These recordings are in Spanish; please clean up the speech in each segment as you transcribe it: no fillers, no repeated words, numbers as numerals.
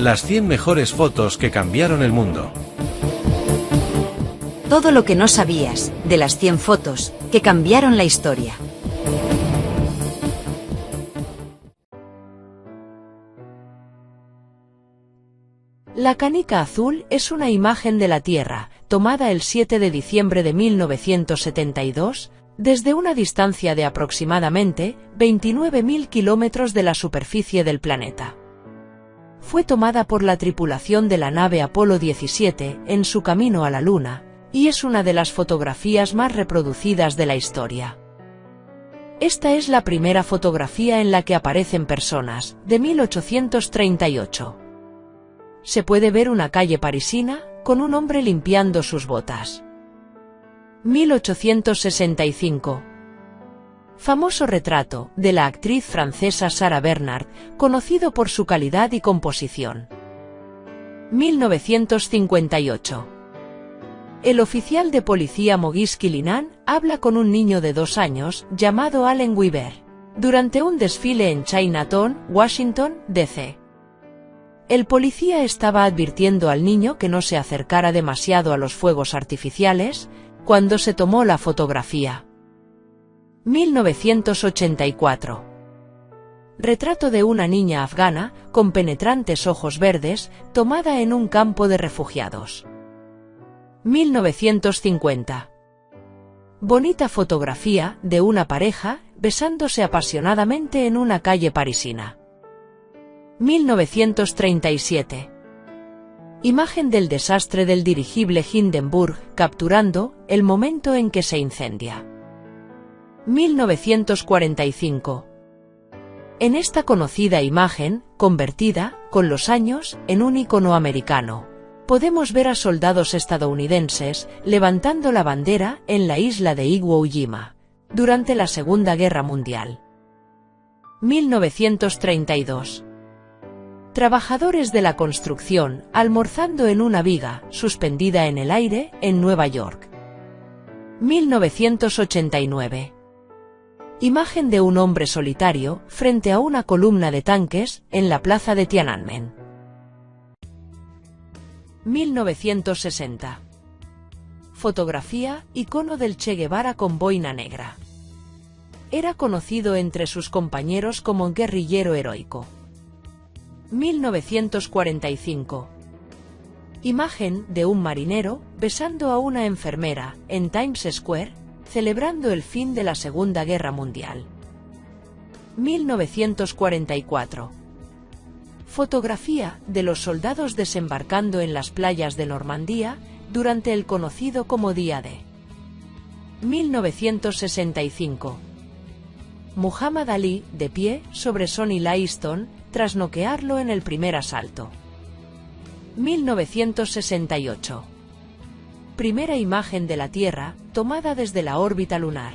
Las 100 mejores fotos que cambiaron el mundo. Todo lo que no sabías de las 100 fotos que cambiaron la historia. La canica azul es una imagen de la Tierra, tomada el 7 de diciembre de 1972, desde una distancia de aproximadamente 29.000 kilómetros de la superficie del planeta. Fue tomada por la tripulación de la nave Apolo 17 en su camino a la Luna, y es una de las fotografías más reproducidas de la historia. Esta es la primera fotografía en la que aparecen personas, de 1838. Se puede ver una calle parisina, con un hombre limpiando sus botas. 1865. Famoso retrato, de la actriz francesa Sarah Bernhardt, conocido por su calidad y composición. 1958. El oficial de policía Maurice Kilinan habla con un niño de 2 años, llamado Allen Weaver, durante un desfile en Chinatown, Washington, D.C. El policía estaba advirtiendo al niño que no se acercara demasiado a los fuegos artificiales, cuando se tomó la fotografía. 1984. Retrato de una niña afgana, con penetrantes ojos verdes, tomada en un campo de refugiados. 1950. Bonita fotografía de una pareja, besándose apasionadamente en una calle parisina. 1937. Imagen del desastre del dirigible Hindenburg, capturando el momento en que se incendia. 1945. En esta conocida imagen, convertida, con los años, en un icono americano, podemos ver a soldados estadounidenses levantando la bandera en la isla de Iwo Jima, durante la Segunda Guerra Mundial. 1932. Trabajadores de la construcción almorzando en una viga suspendida en el aire en Nueva York. 1989. Imagen de un hombre solitario frente a una columna de tanques en la plaza de Tiananmen. 1960. Fotografía, icono del Che Guevara con boina negra. Era conocido entre sus compañeros como un guerrillero heroico. 1945. Imagen de un marinero besando a una enfermera en Times Square, celebrando el fin de la Segunda Guerra Mundial. 1944. Fotografía de los soldados desembarcando en las playas de Normandía durante el conocido como Día D. 1965. Muhammad Ali, de pie sobre Sonny Liston, tras noquearlo en el primer asalto. 1968. Primera imagen de la Tierra, tomada desde la órbita lunar.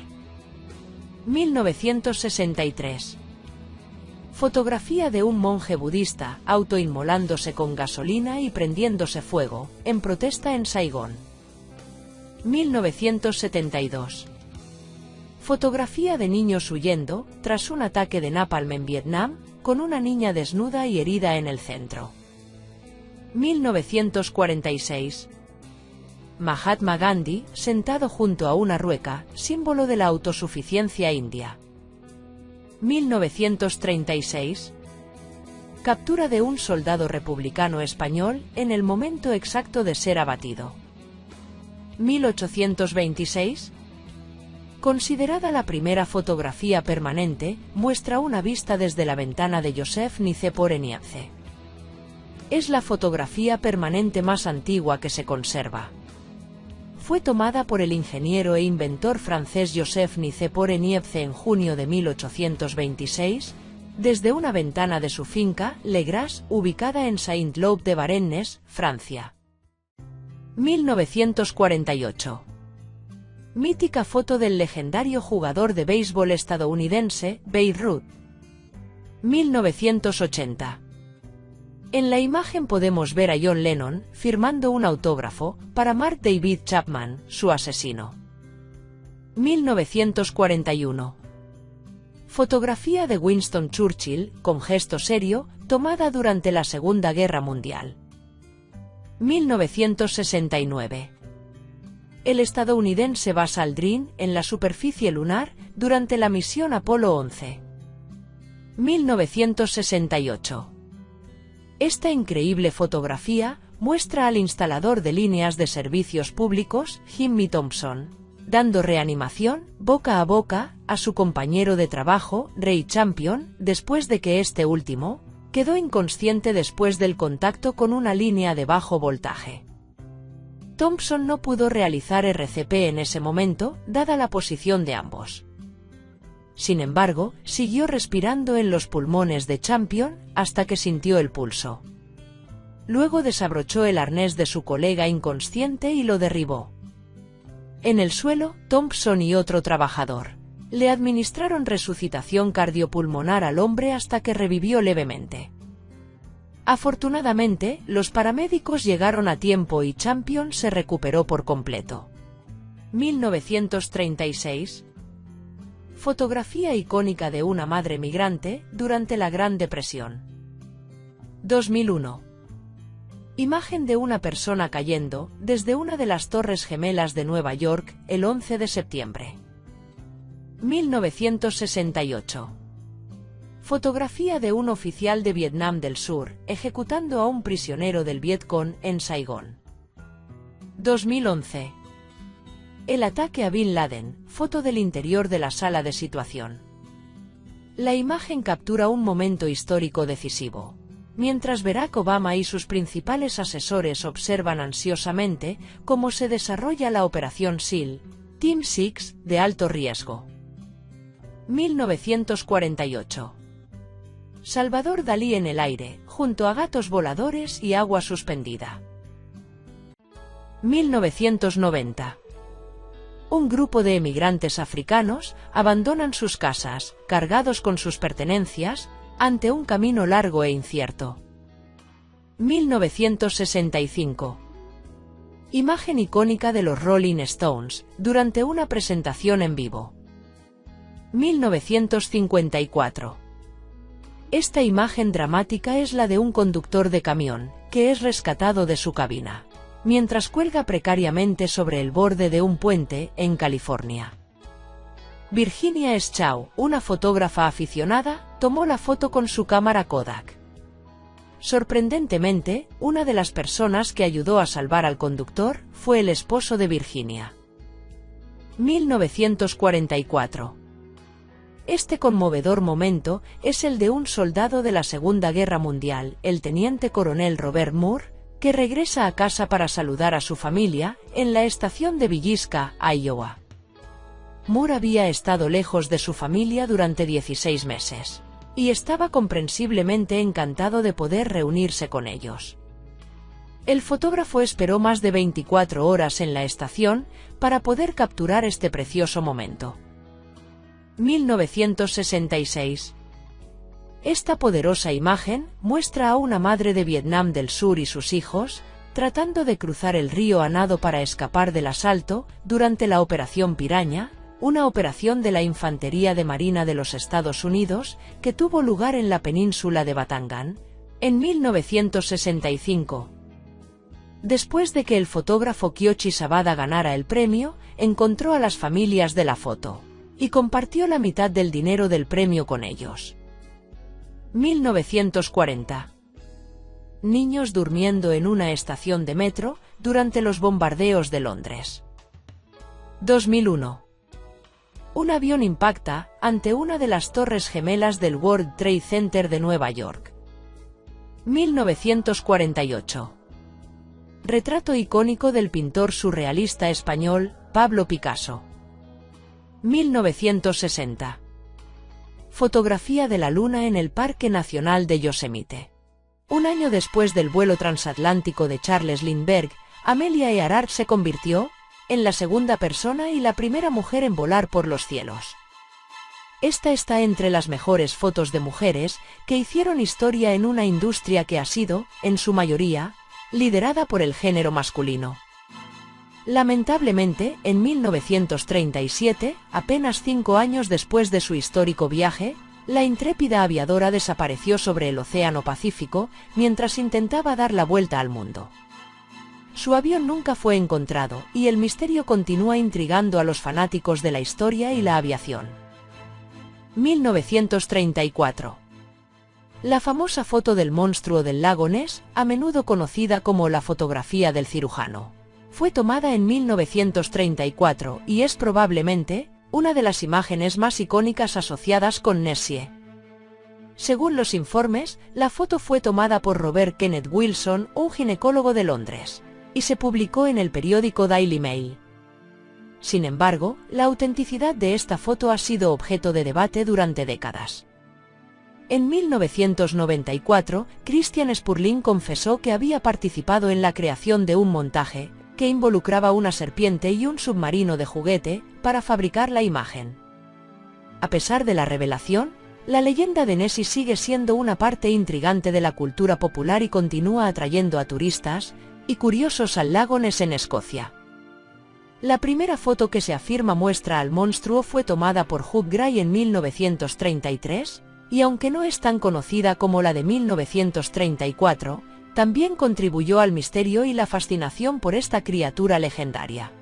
1963. Fotografía de un monje budista autoinmolándose con gasolina y prendiéndose fuego, en protesta en Saigón. 1972. Fotografía de niños huyendo, tras un ataque de napalm en Vietnam, con una niña desnuda y herida en el centro. 1946. Mahatma Gandhi, sentado junto a una rueca, símbolo de la autosuficiencia india. 1936. Captura de un soldado republicano español en el momento exacto de ser abatido. 1826. Considerada la primera fotografía permanente, muestra una vista desde la ventana de Joseph Nicephore-Niepce. Es la fotografía permanente más antigua que se conserva. Fue tomada por el ingeniero e inventor francés Joseph Nicephore-Niepce en junio de 1826, desde una ventana de su finca, Le Gras, ubicada en Saint-Lô de Varennes, Francia. 1948. Mítica foto del legendario jugador de béisbol estadounidense, Babe Ruth. 1980. En la imagen podemos ver a John Lennon firmando un autógrafo para Mark David Chapman, su asesino. 1941. Fotografía de Winston Churchill, con gesto serio, tomada durante la Segunda Guerra Mundial. 1969. El estadounidense Buzz Aldrin en la superficie lunar durante la misión Apolo 11. 1968. Esta increíble fotografía muestra al instalador de líneas de servicios públicos, Jimmy Thompson, dando reanimación, boca a boca, a su compañero de trabajo, Ray Champion, después de que este último quedó inconsciente después del contacto con una línea de bajo voltaje. Thompson no pudo realizar RCP en ese momento, dada la posición de ambos. Sin embargo, siguió respirando en los pulmones de Champion hasta que sintió el pulso. Luego desabrochó el arnés de su colega inconsciente y lo derribó. En el suelo, Thompson y otro trabajador le administraron resucitación cardiopulmonar al hombre hasta que revivió levemente. Afortunadamente, los paramédicos llegaron a tiempo y Champion se recuperó por completo. 1936. Fotografía icónica de una madre migrante durante la Gran Depresión. 2001. Imagen de una persona cayendo desde una de las Torres Gemelas de Nueva York el 11 de septiembre. 1968. Fotografía de un oficial de Vietnam del Sur ejecutando a un prisionero del Vietcong en Saigón. 2011. El ataque a Bin Laden, foto del interior de la sala de situación. La imagen captura un momento histórico decisivo. Mientras Barack Obama y sus principales asesores observan ansiosamente cómo se desarrolla la Operación SEAL, Team Six, de alto riesgo. 1948. Salvador Dalí en el aire, junto a gatos voladores y agua suspendida. 1990. Un grupo de emigrantes africanos abandonan sus casas, cargados con sus pertenencias, ante un camino largo e incierto. 1965. Imagen icónica de los Rolling Stones, durante una presentación en vivo. 1954. Esta imagen dramática es la de un conductor de camión, que es rescatado de su cabina, mientras cuelga precariamente sobre el borde de un puente, en California. Virginia Shaw, una fotógrafa aficionada, tomó la foto con su cámara Kodak. Sorprendentemente, una de las personas que ayudó a salvar al conductor fue el esposo de Virginia. 1944. Este conmovedor momento es el de un soldado de la Segunda Guerra Mundial, el teniente coronel Robert Moore, que regresa a casa para saludar a su familia, en la estación de Villisca, Iowa. Moore había estado lejos de su familia durante 16 meses, y estaba comprensiblemente encantado de poder reunirse con ellos. El fotógrafo esperó más de 24 horas en la estación para poder capturar este precioso momento. 1966. Esta poderosa imagen muestra a una madre de Vietnam del Sur y sus hijos, tratando de cruzar el río a nado para escapar del asalto, durante la Operación Piraña, una operación de la Infantería de Marina de los Estados Unidos, que tuvo lugar en la península de Batangan, en 1965. Después de que el fotógrafo Kyoshi Sabada ganara el premio, encontró a las familias de la foto y compartió la mitad del dinero del premio con ellos. 1940. Niños durmiendo en una estación de metro durante los bombardeos de Londres. 2001. Un avión impacta ante una de las torres gemelas del World Trade Center de Nueva York. 1948. Retrato icónico del pintor surrealista español, Pablo Picasso. 1960. Fotografía de la Luna en el Parque Nacional de Yosemite. Un año después del vuelo transatlántico de Charles Lindbergh, Amelia Earhart se convirtió en la segunda persona y la primera mujer en volar por los cielos. Esta está entre las mejores fotos de mujeres que hicieron historia en una industria que ha sido, en su mayoría, liderada por el género masculino. Lamentablemente, en 1937, apenas 5 años después de su histórico viaje, la intrépida aviadora desapareció sobre el Océano Pacífico mientras intentaba dar la vuelta al mundo. Su avión nunca fue encontrado y el misterio continúa intrigando a los fanáticos de la historia y la aviación. 1934. La famosa foto del monstruo del lago Ness, a menudo conocida como la fotografía del cirujano, fue tomada en 1934 y es probablemente una de las imágenes más icónicas asociadas con Nessie. Según los informes, la foto fue tomada por Robert Kenneth Wilson, un ginecólogo de Londres, y se publicó en el periódico Daily Mail. Sin embargo, la autenticidad de esta foto ha sido objeto de debate durante décadas. En 1994, Christian Spurling confesó que había participado en la creación de un montaje que involucraba una serpiente y un submarino de juguete para fabricar la imagen. A pesar de la revelación, la leyenda de Nessie sigue siendo una parte intrigante de la cultura popular y continúa atrayendo a turistas y curiosos al lago Ness en Escocia. La primera foto que se afirma muestra al monstruo fue tomada por Hugh Gray en 1933, y aunque no es tan conocida como la de 1934, también contribuyó al misterio y la fascinación por esta criatura legendaria.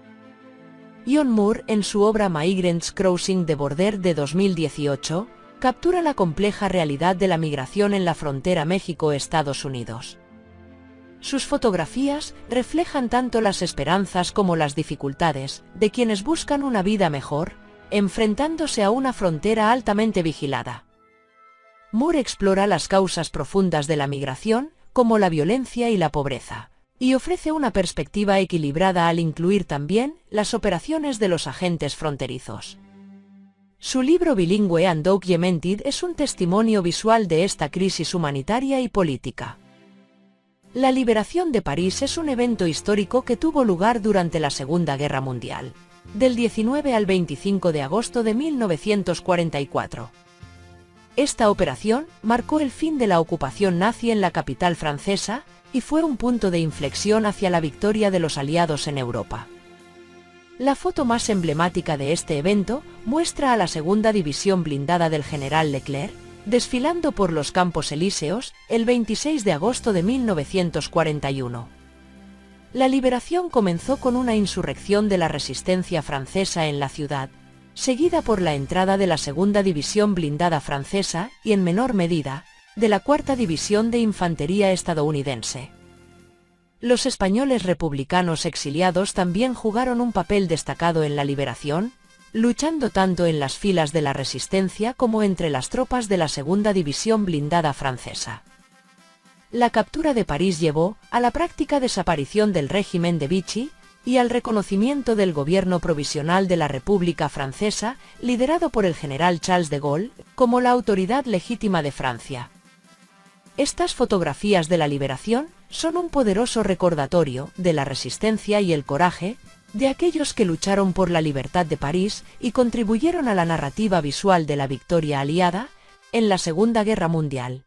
John Moore, en su obra Migrants Crossing the Border de 2018, captura la compleja realidad de la migración en la frontera México-Estados Unidos. Sus fotografías reflejan tanto las esperanzas como las dificultades de quienes buscan una vida mejor, enfrentándose a una frontera altamente vigilada. Moore explora las causas profundas de la migración, como la violencia y la pobreza, y ofrece una perspectiva equilibrada al incluir también las operaciones de los agentes fronterizos. Su libro bilingüe Undocumented es un testimonio visual de esta crisis humanitaria y política. La liberación de París es un evento histórico que tuvo lugar durante la Segunda Guerra Mundial, del 19 al 25 de agosto de 1944. Esta operación marcó el fin de la ocupación nazi en la capital francesa y fue un punto de inflexión hacia la victoria de los aliados en Europa. La foto más emblemática de este evento muestra a la segunda división blindada del general Leclerc desfilando por los Campos Elíseos el 26 de agosto de 1941. La liberación comenzó con una insurrección de la resistencia francesa en la ciudad, seguida por la entrada de la segunda división blindada francesa y, en menor medida, de la cuarta división de infantería estadounidense. Los españoles republicanos exiliados también jugaron un papel destacado en la liberación, luchando tanto en las filas de la resistencia como entre las tropas de la segunda división blindada francesa. La captura de París llevó a la práctica desaparición del régimen de Vichy y al reconocimiento del gobierno provisional de la República Francesa, liderado por el general Charles de Gaulle, como la autoridad legítima de Francia. Estas fotografías de la liberación son un poderoso recordatorio de la resistencia y el coraje de aquellos que lucharon por la libertad de París y contribuyeron a la narrativa visual de la victoria aliada en la Segunda Guerra Mundial.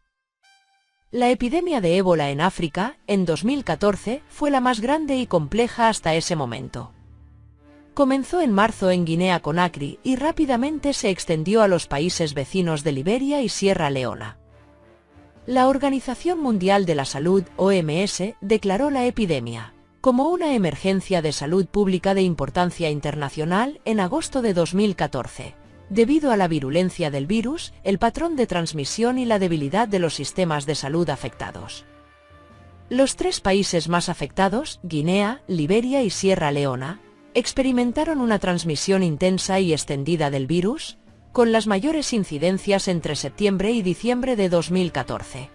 La epidemia de ébola en África, en 2014, fue la más grande y compleja hasta ese momento. Comenzó en marzo en Guinea-Conakry y rápidamente se extendió a los países vecinos de Liberia y Sierra Leona. La Organización Mundial de la Salud, OMS, declaró la epidemia como una emergencia de salud pública de importancia internacional en agosto de 2014. Debido a la virulencia del virus, el patrón de transmisión y la debilidad de los sistemas de salud afectados. Los 3 países más afectados, Guinea, Liberia y Sierra Leona, experimentaron una transmisión intensa y extendida del virus, con las mayores incidencias entre septiembre y diciembre de 2014.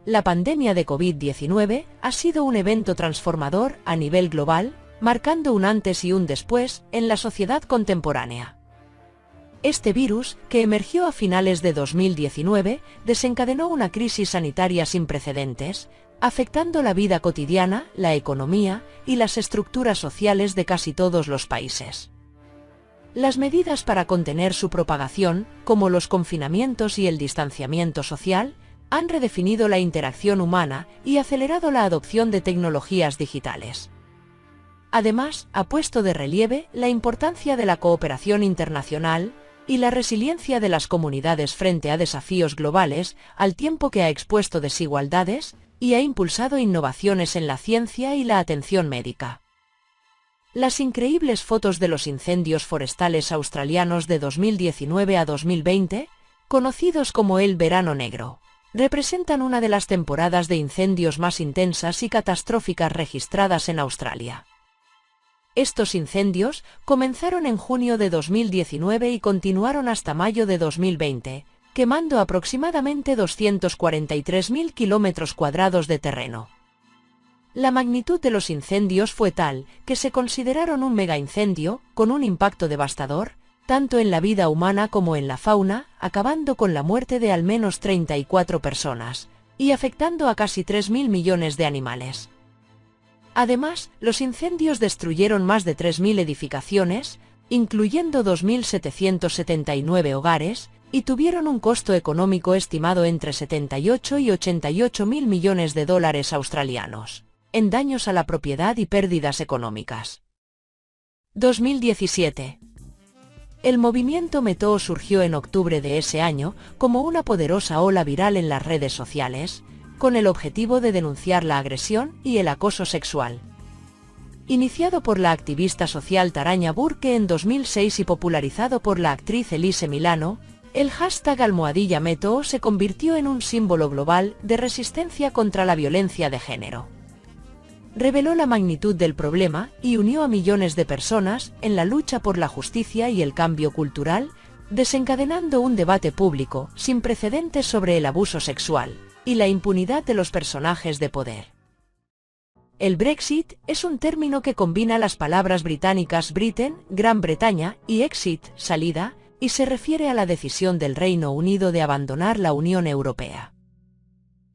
La pandemia de COVID-19 ha sido un evento transformador a nivel global, marcando un antes y un después en la sociedad contemporánea. Este virus, que emergió a finales de 2019, desencadenó una crisis sanitaria sin precedentes, afectando la vida cotidiana, la economía y las estructuras sociales de casi todos los países. Las medidas para contener su propagación, como los confinamientos y el distanciamiento social, han redefinido la interacción humana y acelerado la adopción de tecnologías digitales. Además, ha puesto de relieve la importancia de la cooperación internacional y la resiliencia de las comunidades frente a desafíos globales, al tiempo que ha expuesto desigualdades y ha impulsado innovaciones en la ciencia y la atención médica. Las increíbles fotos de los incendios forestales australianos de 2019 a 2020, conocidos como el Verano Negro, representan una de las temporadas de incendios más intensas y catastróficas registradas en Australia. Estos incendios comenzaron en junio de 2019 y continuaron hasta mayo de 2020, quemando aproximadamente 243.000 kilómetros cuadrados de terreno. La magnitud de los incendios fue tal que se consideraron un megaincendio, con un impacto devastador, tanto en la vida humana como en la fauna, acabando con la muerte de al menos 34 personas, y afectando a casi 3.000 millones de animales. Además, los incendios destruyeron más de 3.000 edificaciones, incluyendo 2.779 hogares, y tuvieron un costo económico estimado entre 78 y 88.000 millones de dólares australianos, en daños a la propiedad y pérdidas económicas. 2017. El movimiento MeToo surgió en octubre de ese año como una poderosa ola viral en las redes sociales, con el objetivo de denunciar la agresión y el acoso sexual. Iniciado por la activista social Taranya Burke en 2006 y popularizado por la actriz Elise Milano, el hashtag #MeToo se convirtió en un símbolo global de resistencia contra la violencia de género. Reveló la magnitud del problema y unió a millones de personas en la lucha por la justicia y el cambio cultural, desencadenando un debate público sin precedentes sobre el abuso sexual y la impunidad de los personajes de poder. El Brexit es un término que combina las palabras británicas Britain, Gran Bretaña, y exit, salida, y se refiere a la decisión del Reino Unido de abandonar la Unión Europea.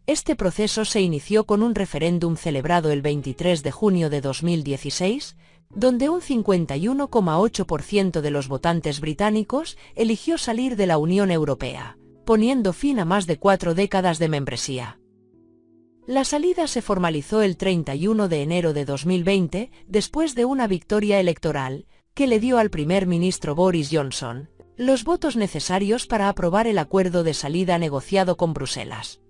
Este proceso se inició con un referéndum celebrado el 23 de junio de 2016, donde un 51,8% de los votantes británicos eligió salir de la Unión Europea, poniendo fin a más de 4 décadas de membresía. La salida se formalizó el 31 de enero de 2020, después de una victoria electoral, que le dio al primer ministro Boris Johnson los votos necesarios para aprobar el acuerdo de salida negociado con Bruselas.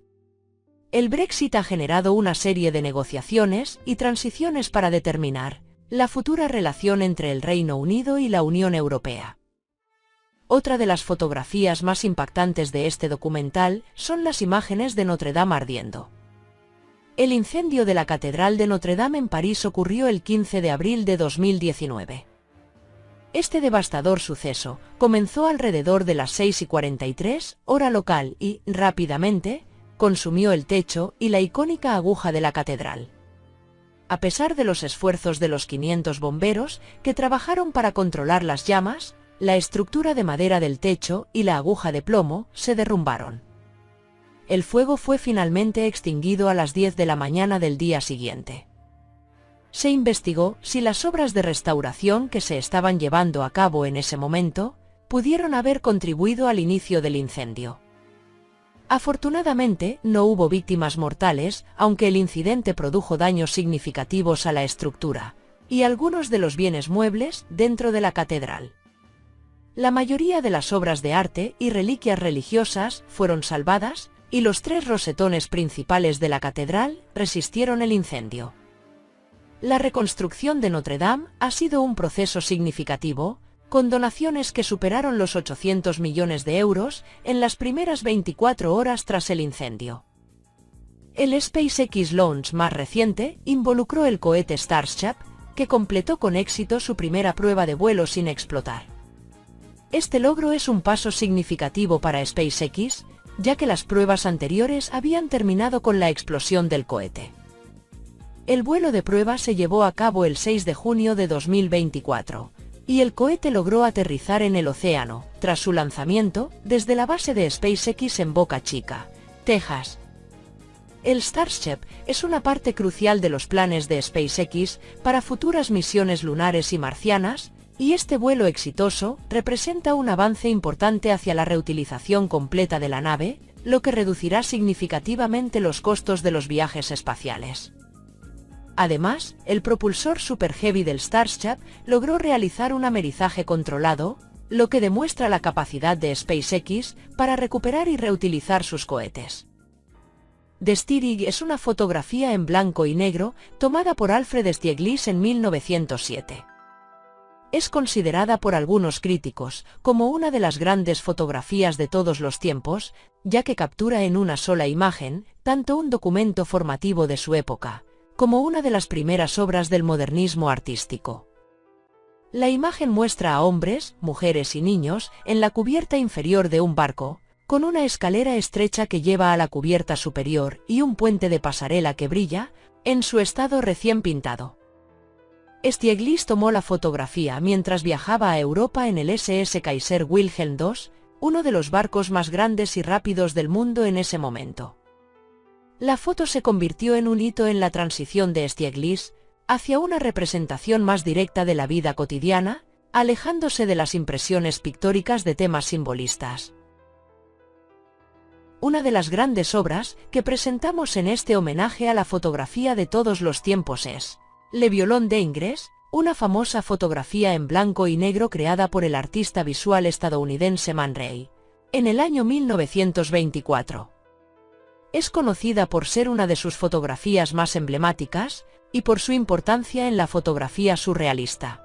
El Brexit ha generado una serie de negociaciones y transiciones para determinar la futura relación entre el Reino Unido y la Unión Europea. Otra de las fotografías más impactantes de este documental son las imágenes de Notre Dame ardiendo. El incendio de la Catedral de Notre Dame en París ocurrió el 15 de abril de 2019. Este devastador suceso comenzó alrededor de las 6:43, hora local, y, rápidamente, consumió el techo y la icónica aguja de la catedral. A pesar de los esfuerzos de los 500 bomberos que trabajaron para controlar las llamas, la estructura de madera del techo y la aguja de plomo se derrumbaron. El fuego fue finalmente extinguido a las 10 de la mañana del día siguiente. Se investigó si las obras de restauración que se estaban llevando a cabo en ese momento pudieron haber contribuido al inicio del incendio. Afortunadamente, no hubo víctimas mortales, aunque el incidente produjo daños significativos a la estructura y algunos de los bienes muebles dentro de la catedral. La mayoría de las obras de arte y reliquias religiosas fueron salvadas, y los 3 rosetones principales de la catedral resistieron el incendio. La reconstrucción de Notre Dame ha sido un proceso significativo, con donaciones que superaron los 800 millones de euros en las primeras 24 horas tras el incendio. El SpaceX launch más reciente involucró el cohete Starship, que completó con éxito su primera prueba de vuelo sin explotar. Este logro es un paso significativo para SpaceX, ya que las pruebas anteriores habían terminado con la explosión del cohete. El vuelo de prueba se llevó a cabo el 6 de junio de 2024, y el cohete logró aterrizar en el océano, tras su lanzamiento, desde la base de SpaceX en Boca Chica, Texas. El Starship es una parte crucial de los planes de SpaceX para futuras misiones lunares y marcianas, y este vuelo exitoso representa un avance importante hacia la reutilización completa de la nave, lo que reducirá significativamente los costos de los viajes espaciales. Además, el propulsor Super Heavy del Starship logró realizar un amerizaje controlado, lo que demuestra la capacidad de SpaceX para recuperar y reutilizar sus cohetes. The Steering es una fotografía en blanco y negro tomada por Alfred Stieglitz en 1907. Es considerada por algunos críticos como una de las grandes fotografías de todos los tiempos, ya que captura en una sola imagen tanto un documento formativo de su época, como una de las primeras obras del modernismo artístico. La imagen muestra a hombres, mujeres y niños en la cubierta inferior de un barco, con una escalera estrecha que lleva a la cubierta superior y un puente de pasarela que brilla, en su estado recién pintado. Stieglitz tomó la fotografía mientras viajaba a Europa en el SS Kaiser Wilhelm II, uno de los barcos más grandes y rápidos del mundo en ese momento. La foto se convirtió en un hito en la transición de Stieglitz hacia una representación más directa de la vida cotidiana, alejándose de las impresiones pictóricas de temas simbolistas. Una de las grandes obras que presentamos en este homenaje a la fotografía de todos los tiempos es Le Violon d'Ingres, una famosa fotografía en blanco y negro creada por el artista visual estadounidense Man Ray, en el año 1924. Es conocida por ser una de sus fotografías más emblemáticas y por su importancia en la fotografía surrealista.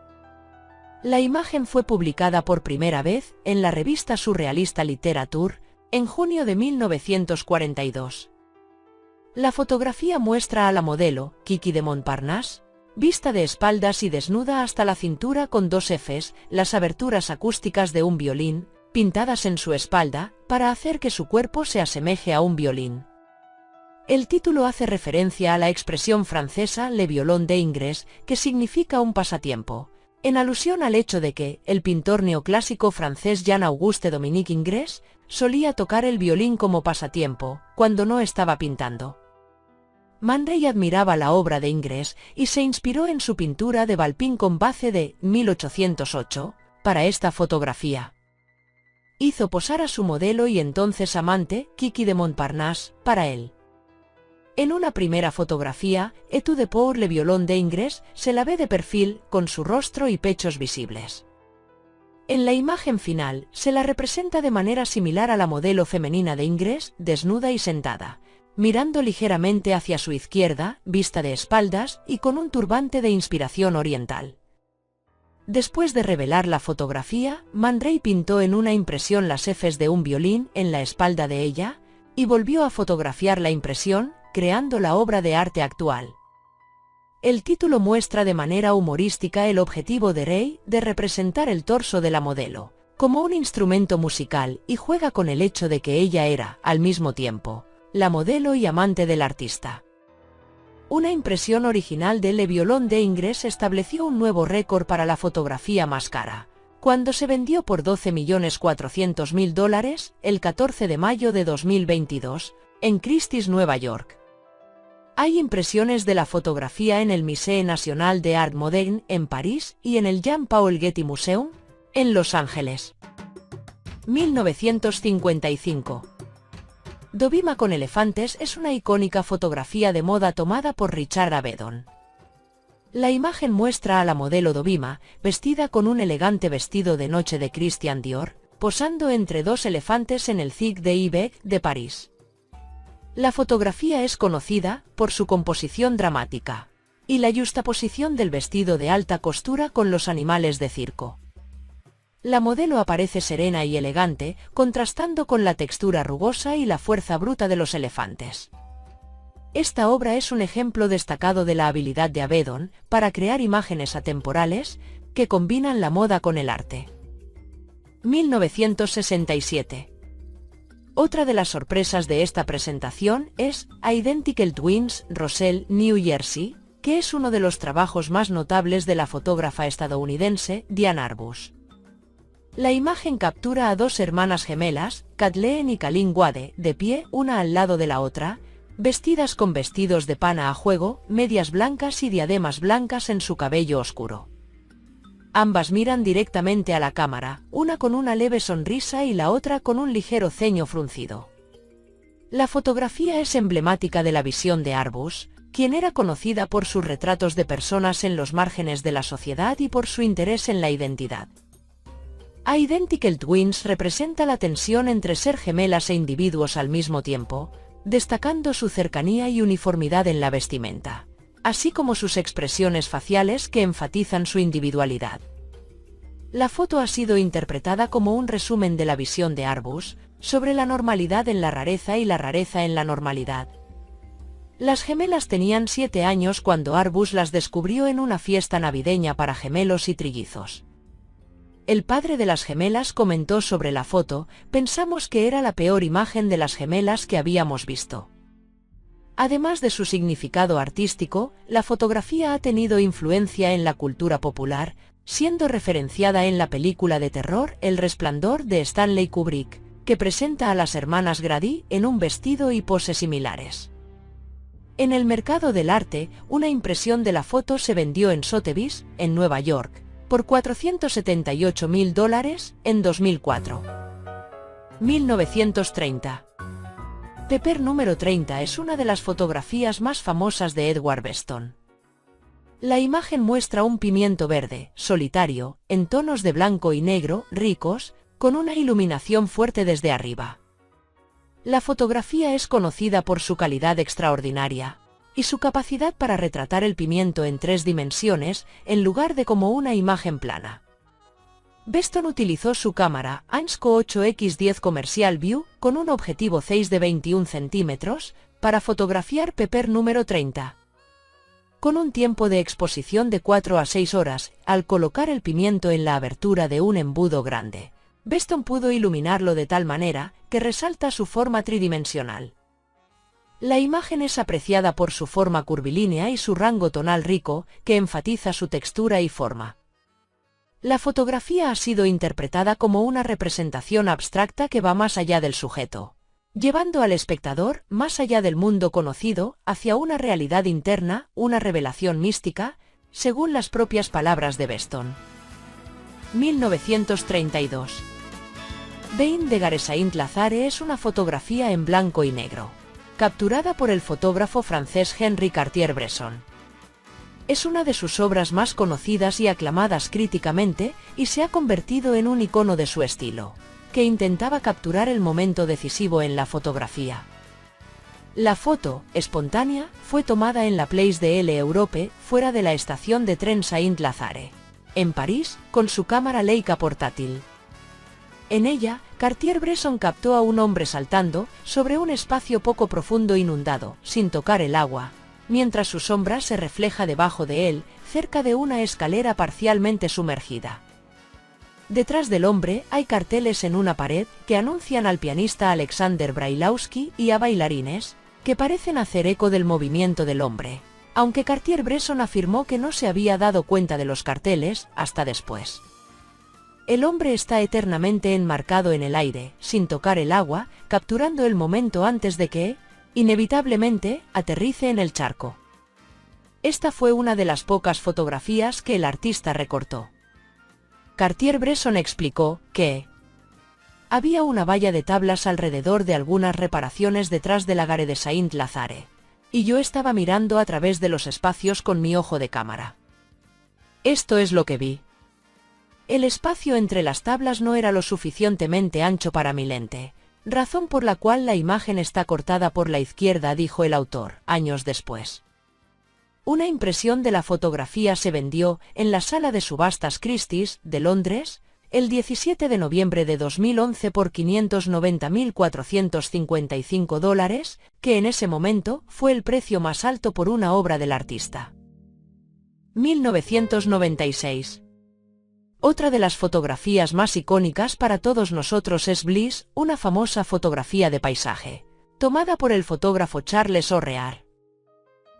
La imagen fue publicada por primera vez en la revista surrealista Literature en junio de 1942. La fotografía muestra a la modelo, Kiki de Montparnasse, vista de espaldas y desnuda hasta la cintura con dos Fs, las aberturas acústicas de un violín, pintadas en su espalda, para hacer que su cuerpo se asemeje a un violín. El título hace referencia a la expresión francesa Le Violon d'Ingres, que significa un pasatiempo, en alusión al hecho de que el pintor neoclásico francés Jean-Auguste Dominique Ingres solía tocar el violín como pasatiempo, cuando no estaba pintando. Man Ray admiraba la obra de Ingres y se inspiró en su pintura de Balpin con base de 1808 para esta fotografía. Hizo posar a su modelo y entonces amante, Kiki de Montparnasse, para él. En una primera fotografía, Etude pour le violon d'Ingres se la ve de perfil, con su rostro y pechos visibles. En la imagen final, se la representa de manera similar a la modelo femenina de Ingres, desnuda y sentada, mirando ligeramente hacia su izquierda, vista de espaldas y con un turbante de inspiración oriental. Después de revelar la fotografía, Man Ray pintó en una impresión las Fs de un violín en la espalda de ella, y volvió a fotografiar la impresión, creando la obra de arte actual. El título muestra de manera humorística el objetivo de Ray de representar el torso de la modelo como un instrumento musical y juega con el hecho de que ella era, al mismo tiempo, la modelo y amante del artista. Una impresión original de Le Violon d'Ingres estableció un nuevo récord para la fotografía más cara, cuando se vendió por $12.400.000 el 14 de mayo de 2022, en Christie's, Nueva York. Hay impresiones de la fotografía en el Musée National d'Art Moderne en París y en el Jean-Paul Getty Museum, en Los Ángeles. 1955. Dovima con elefantes es una icónica fotografía de moda tomada por Richard Avedon. La imagen muestra a la modelo Dovima, vestida con un elegante vestido de noche de Christian Dior, posando entre dos elefantes en el Cirque de Ibec de París. La fotografía es conocida por su composición dramática y la yuxtaposición del vestido de alta costura con los animales de circo. La modelo aparece serena y elegante, contrastando con la textura rugosa y la fuerza bruta de los elefantes. Esta obra es un ejemplo destacado de la habilidad de Avedon para crear imágenes atemporales que combinan la moda con el arte. 1967. Otra de las sorpresas de esta presentación es Identical Twins, Roselle, New Jersey, que es uno de los trabajos más notables de la fotógrafa estadounidense Diane Arbus. La imagen captura a dos hermanas gemelas, Kathleen y Colleen Wade, de pie una al lado de la otra, vestidas con vestidos de pana a juego, medias blancas y diademas blancas en su cabello oscuro. Ambas miran directamente a la cámara, una con una leve sonrisa y la otra con un ligero ceño fruncido. La fotografía es emblemática de la visión de Arbus, quien era conocida por sus retratos de personas en los márgenes de la sociedad y por su interés en la identidad. Identical Twins representa la tensión entre ser gemelas e individuos al mismo tiempo, destacando su cercanía y uniformidad en la vestimenta, así como sus expresiones faciales que enfatizan su individualidad. La foto ha sido interpretada como un resumen de la visión de Arbus sobre la normalidad en la rareza y la rareza en la normalidad. Las gemelas tenían 7 años cuando Arbus las descubrió en una fiesta navideña para gemelos y trillizos. El padre de las gemelas comentó sobre la foto: pensamos que era la peor imagen de las gemelas que habíamos visto. Además de su significado artístico, la fotografía ha tenido influencia en la cultura popular, siendo referenciada en la película de terror El Resplandor de Stanley Kubrick, que presenta a las hermanas Grady en un vestido y poses similares. En el mercado del arte, una impresión de la foto se vendió en Sotheby's, en Nueva York, por $478.000 en 2004. 1930. Pepper número 30 es una de las fotografías más famosas de Edward Weston. La imagen muestra un pimiento verde, solitario, en tonos de blanco y negro, ricos, con una iluminación fuerte desde arriba. La fotografía es conocida por su calidad extraordinaria y su capacidad para retratar el pimiento en 3 dimensiones en lugar de como una imagen plana. Weston utilizó su cámara Ansco 8X10 Commercial View con un objetivo Zeiss de 21 centímetros para fotografiar Pepper número 30. Con un tiempo de exposición de 4 a 6 horas, al colocar el pimiento en la abertura de un embudo grande, Weston pudo iluminarlo de tal manera que resalta su forma tridimensional. La imagen es apreciada por su forma curvilínea y su rango tonal rico, que enfatiza su textura y forma. La fotografía ha sido interpretada como una representación abstracta que va más allá del sujeto, llevando al espectador más allá del mundo conocido, hacia una realidad interna, una revelación mística, según las propias palabras de Weston. 1932. Bain de Gare Saint-Lazare es una fotografía en blanco y negro, capturada por el fotógrafo francés Henri Cartier-Bresson. Es una de sus obras más conocidas y aclamadas críticamente, y se ha convertido en un icono de su estilo, que intentaba capturar el momento decisivo en la fotografía. La foto, espontánea, fue tomada en la Place de l'Europe, fuera de la estación de tren Saint-Lazare, en París, con su cámara Leica portátil. En ella, Cartier-Bresson captó a un hombre saltando sobre un espacio poco profundo inundado, sin tocar el agua, mientras su sombra se refleja debajo de él, cerca de una escalera parcialmente sumergida. Detrás del hombre hay carteles en una pared que anuncian al pianista Alexander Brailowski y a bailarines, que parecen hacer eco del movimiento del hombre, aunque Cartier-Bresson afirmó que no se había dado cuenta de los carteles hasta después. El hombre está eternamente enmarcado en el aire, sin tocar el agua, capturando el momento antes de que, inevitablemente, aterrice en el charco. Esta fue una de las pocas fotografías que el artista recortó. Cartier-Bresson explicó que había una valla de tablas alrededor de algunas reparaciones detrás de la Gare de Saint-Lazare, y yo estaba mirando a través de los espacios con mi ojo de cámara. Esto es lo que vi. El espacio entre las tablas no era lo suficientemente ancho para mi lente, razón por la cual la imagen está cortada por la izquierda, dijo el autor, años después. Una impresión de la fotografía se vendió en la sala de subastas Christie's de Londres el 17 de noviembre de 2011 por $590.455, que en ese momento fue el precio más alto por una obra del artista. 1996. Otra de las fotografías más icónicas para todos nosotros es Bliss, una famosa fotografía de paisaje, tomada por el fotógrafo Charles O'Rear.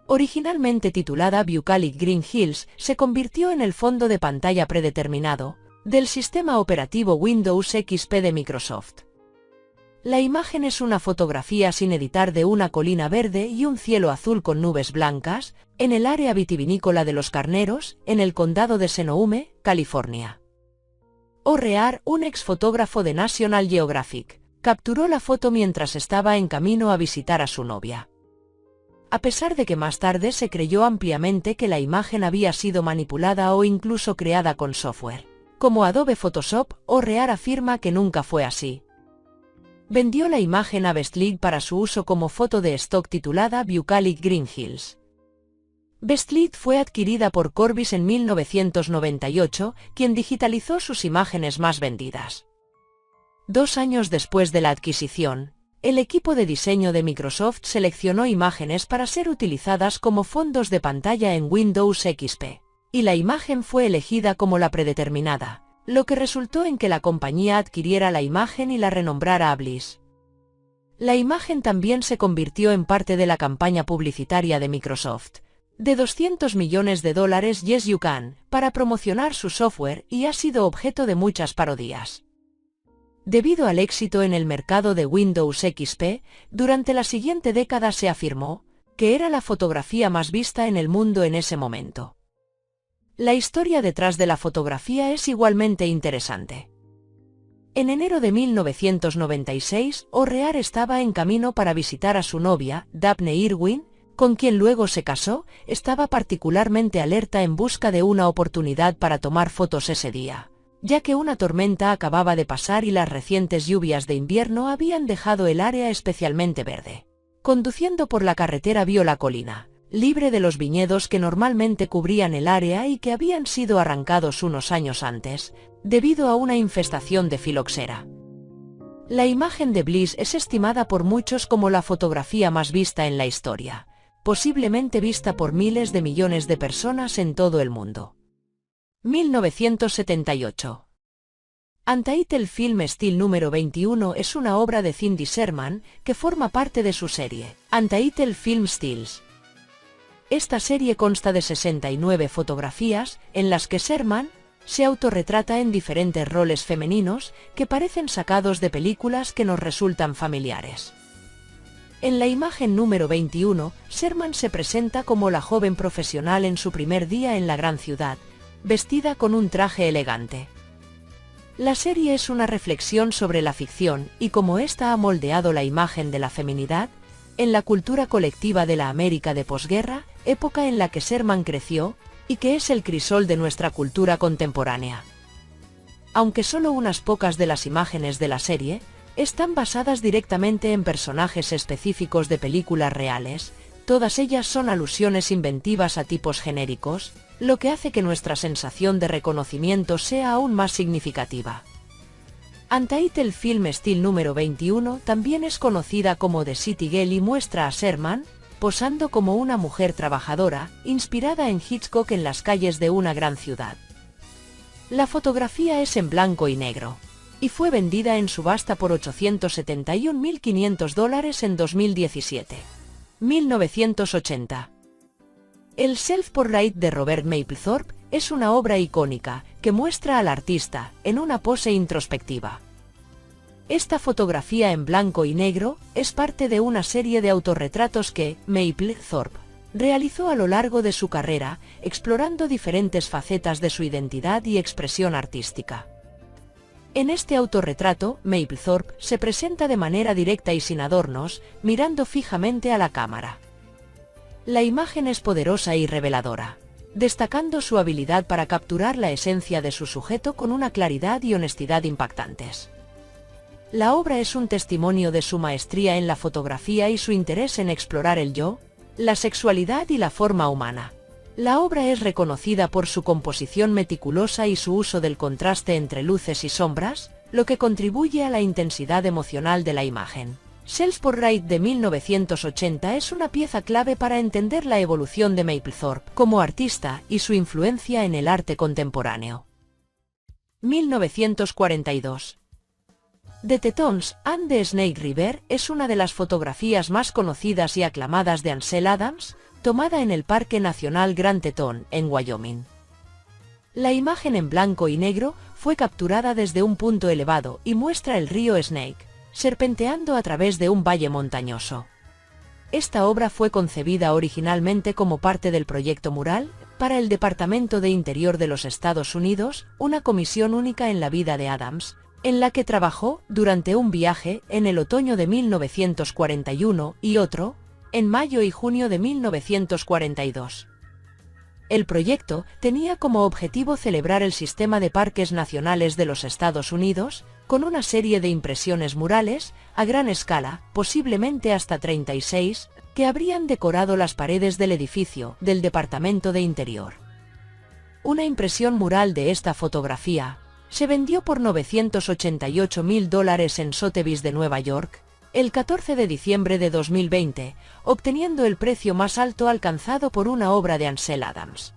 Originalmente titulada Bucolic Green Hills, se convirtió en el fondo de pantalla predeterminado del sistema operativo Windows XP de Microsoft. La imagen es una fotografía sin editar de una colina verde y un cielo azul con nubes blancas, en el área vitivinícola de Los Carneros, en el condado de Sonoma, California. O'Rear, un ex fotógrafo de National Geographic, capturó la foto mientras estaba en camino a visitar a su novia. a pesar de que más tarde se creyó ampliamente que la imagen había sido manipulada o incluso creada con software como Adobe Photoshop. O'Rear afirma que nunca fue así. Vendió la imagen a Bestleague para su uso como foto de stock titulada Bucolic Green Hills. Bestleague fue adquirida por Corbis en 1998, quien digitalizó sus imágenes más vendidas. 2 años después de la adquisición, el equipo de diseño de Microsoft seleccionó imágenes para ser utilizadas como fondos de pantalla en Windows XP, y la imagen fue elegida como la predeterminada, lo que resultó en que la compañía adquiriera la imagen y la renombrara a Bliss. La imagen también se convirtió en parte de la campaña publicitaria de Microsoft, de $200 millones Yes You Can, para promocionar su software, y ha sido objeto de muchas parodias. Debido al éxito en el mercado de Windows XP, durante la siguiente década se afirmó que era la fotografía más vista en el mundo en ese momento. La historia detrás de la fotografía es igualmente interesante. En enero de 1996, O'Rear estaba en camino para visitar a su novia, Daphne Irwin, con quien luego se casó. Estaba particularmente alerta en busca de una oportunidad para tomar fotos ese día, ya que una tormenta acababa de pasar y las recientes lluvias de invierno habían dejado el área especialmente verde. Conduciendo por la carretera vio la colina, libre de los viñedos que normalmente cubrían el área y que habían sido arrancados unos años antes, debido a una infestación de filoxera. La imagen de Bliss es estimada por muchos como la fotografía más vista en la historia, posiblemente vista por miles de millones de personas en todo el mundo. 1978. Untitled Film Still número 21 es una obra de Cindy Sherman que forma parte de su serie, Untitled Film Stills. Esta serie consta de 69 fotografías, en las que Sherman se autorretrata en diferentes roles femeninos que parecen sacados de películas que nos resultan familiares. En la imagen número 21, Sherman se presenta como la joven profesional en su primer día en la gran ciudad, vestida con un traje elegante. La serie es una reflexión sobre la ficción y cómo ésta ha moldeado la imagen de la feminidad en la cultura colectiva de la América de posguerra, época en la que Sherman creció y que es el crisol de nuestra cultura contemporánea. Aunque solo unas pocas de las imágenes de la serie están basadas directamente en personajes específicos de películas reales, todas ellas son alusiones inventivas a tipos genéricos, lo que hace que nuestra sensación de reconocimiento sea aún más significativa. Untitled Film Still número 21 también es conocida como The City Girl y muestra a Sherman posando como una mujer trabajadora, inspirada en Hitchcock en las calles de una gran ciudad. La fotografía es en blanco y negro, y fue vendida en subasta por $871.500 en 2017. 1980. El Self-Portrait de Robert Mapplethorpe es una obra icónica que muestra al artista en una pose introspectiva. Esta fotografía en blanco y negro es parte de una serie de autorretratos que Mapplethorpe realizó a lo largo de su carrera, explorando diferentes facetas de su identidad y expresión artística. En este autorretrato, Mapplethorpe se presenta de manera directa y sin adornos, mirando fijamente a la cámara. La imagen es poderosa y reveladora, destacando su habilidad para capturar la esencia de su sujeto con una claridad y honestidad impactantes. La obra es un testimonio de su maestría en la fotografía y su interés en explorar el yo, la sexualidad y la forma humana. La obra es reconocida por su composición meticulosa y su uso del contraste entre luces y sombras, lo que contribuye a la intensidad emocional de la imagen. Self-Portrait de 1980 es una pieza clave para entender la evolución de Mapplethorpe como artista y su influencia en el arte contemporáneo. 1942. The Tetons and the Snake River es una de las fotografías más conocidas y aclamadas de Ansel Adams, tomada en el Parque Nacional Grand Teton, en Wyoming. La imagen en blanco y negro fue capturada desde un punto elevado y muestra el río Snake, serpenteando a través de un valle montañoso. Esta obra fue concebida originalmente como parte del proyecto Mural para el Departamento de Interior de los Estados Unidos, una comisión única en la vida de Adams, en la que trabajó durante un viaje en el otoño de 1941 y otro en mayo y junio de 1942. El proyecto tenía como objetivo celebrar el sistema de parques nacionales de los Estados Unidos, con una serie de impresiones murales, a gran escala, posiblemente hasta 36, que habrían decorado las paredes del edificio del Departamento de Interior. Una impresión mural de esta fotografía se vendió por $988.000 en Sotheby's de Nueva York, el 14 de diciembre de 2020, obteniendo el precio más alto alcanzado por una obra de Ansel Adams.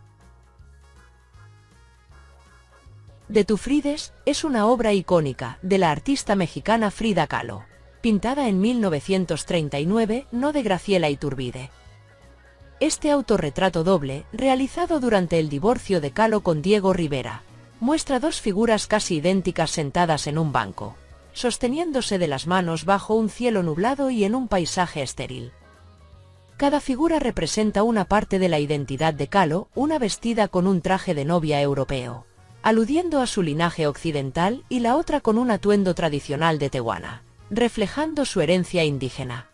De tu Frides es una obra icónica de la artista mexicana Frida Kahlo, pintada en 1939, no de Graciela Iturbide. Este autorretrato doble, realizado durante el divorcio de Kahlo con Diego Rivera, muestra dos figuras casi idénticas sentadas en un banco, sosteniéndose de las manos bajo un cielo nublado y en un paisaje estéril. Cada figura representa una parte de la identidad de Kahlo, una vestida con un traje de novia europeo, aludiendo a su linaje occidental, y la otra con un atuendo tradicional de Tehuana, reflejando su herencia indígena.